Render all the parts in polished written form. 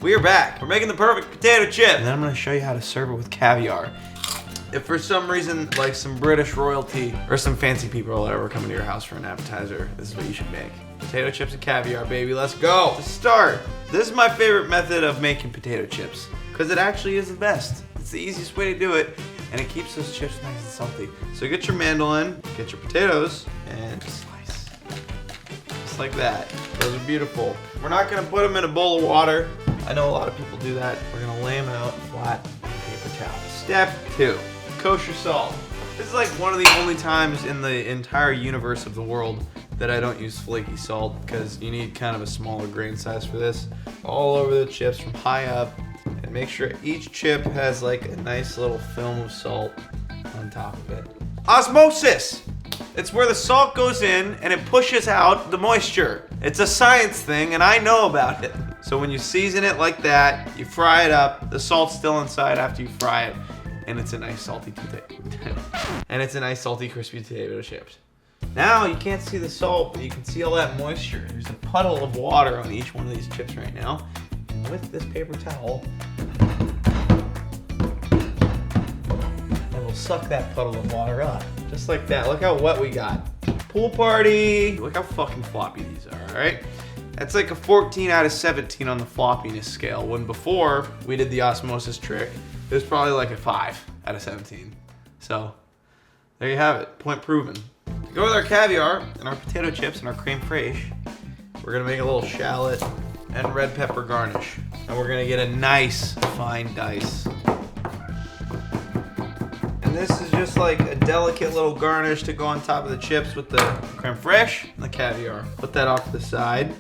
We are back. We're making the perfect potato chip. And then I'm gonna show you how to serve it with caviar. If for some reason, like some British royalty or some fancy people that ever come into your house for an appetizer, this is what you should make. Potato chips and caviar, baby, let's go. To start, this is my favorite method of making potato chips because it actually is the best. It's the easiest way to do it and it keeps those chips nice and salty. So get your mandolin, get your potatoes, and slice. Just like that. Those are beautiful. We're not gonna put them in a bowl of water. I know a lot of people do that. We're gonna lay them out flat on paper towel. Step 2, kosher salt. This is like one of the only times in the entire universe of the world that I don't use flaky salt because you need kind of a smaller grain size for this. All over the chips from high up, and make sure each chip has like a nice little film of salt on top of it. Osmosis! It's where the salt goes in and it pushes out the moisture. It's a science thing and I know about it. So when you season it like that, you fry it up, the salt's still inside after you fry it, and it's a nice salty crispy potato chips. Now you can't see the salt, but you can see all that moisture. There's a puddle of water on each one of these chips right now. And with this paper towel, it will suck that puddle of water up. Just like that. Look how wet we got. Pool party. Look how fucking floppy these are, all right? That's like a 14 out of 17 on the floppiness scale, when before we did the osmosis trick, it was probably like a 5 out of 17. So there you have it, point proven. To go with our caviar and our potato chips and our creme fraiche, we're gonna make a little shallot and red pepper garnish. And we're gonna get a nice fine dice. And this is just like a delicate little garnish to go on top of the chips with the creme fraiche and the caviar. Put that off to the side.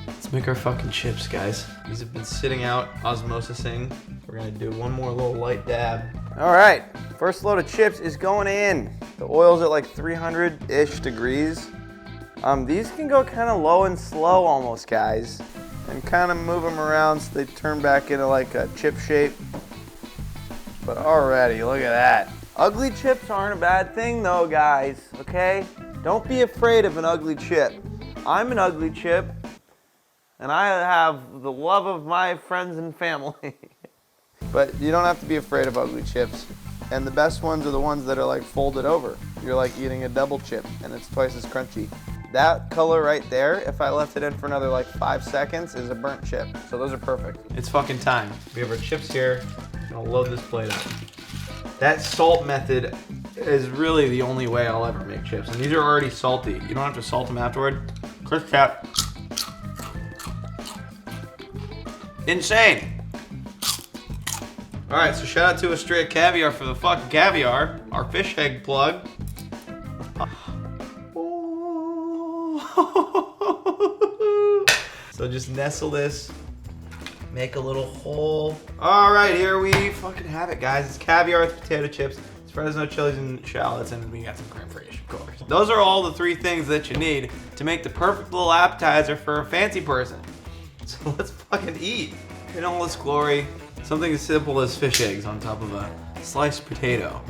Let's make our fucking chips, guys. These have been sitting out, osmosising. We're gonna do one more little light dab. All right, first load of chips is going in. The oil's at like 300-ish degrees. These can go kind of low and slow almost, guys. And kind of move them around so they turn back into like a chip shape. But already, look at that. Ugly chips aren't a bad thing though, guys, okay? Don't be afraid of an ugly chip. I'm an ugly chip, and I have the love of my friends and family. But you don't have to be afraid of ugly chips. And the best ones are the ones that are like folded over. You're like eating a double chip, and it's twice as crunchy. That color right there, if I left it in for another like 5 seconds, is a burnt chip. So those are perfect. It's fucking time. We have our chips here. I'll load this plate up. That salt method is really the only way I'll ever make chips. And these are already salty. You don't have to salt them afterward. Crisp cap. Insane. All right, so shout out to Australia Caviar for the fucking caviar. Our fish egg plug. So just nestle this. Make a little hole. All right, here we fucking have it, guys. It's caviar with potato chips. It's Fresno chilies and shallots, and we got some creme fraiche, of course. Those are all the 3 things that you need to make the perfect little appetizer for a fancy person. So let's fucking eat in all its glory. Something as simple as fish eggs on top of a sliced potato,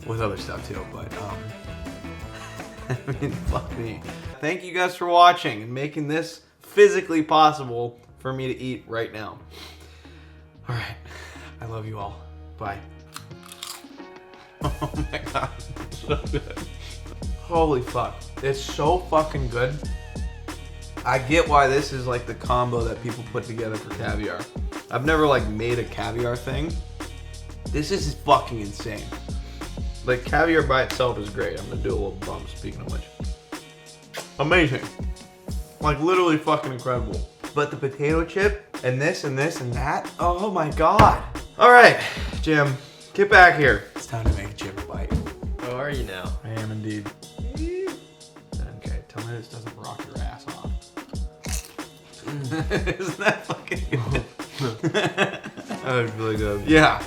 with other stuff too. But I mean, fuck me. Thank you guys for watching and making this physically possible for me to eat right now. All right, I love you all. Bye. Oh my God, it's so good. Holy fuck, it's so fucking good. I get why this is like the combo that people put together for caviar. I've never like made a caviar thing. This is fucking insane. Like caviar by itself is great. I'm gonna do a little bump, speaking of which. Amazing. Like literally fucking incredible. But the potato chip and this and this and that, oh my God. All right, Jim, get back here. It's time to make a chip bite. How are you now? I am indeed. Okay, tell me this doesn't rock your ass off. Isn't that fucking good? That was really good. Yeah,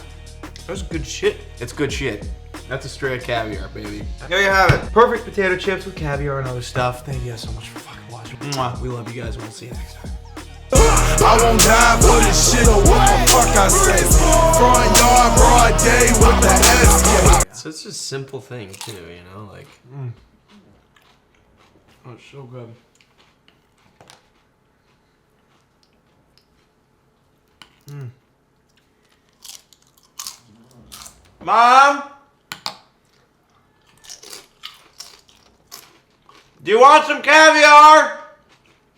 that's good shit. It's good shit. That's Australia Caviar, baby. There you have it. Perfect potato chips with caviar and other stuff. Thank you guys so much for fucking watching. Mwah. We love you guys, and we'll see you next time. I won't die for this shit or what the fuck I said. Front yard, broad day with the S. Such a simple thing too, you know, like. Oh, it's so good. Mom? Do you want some caviar?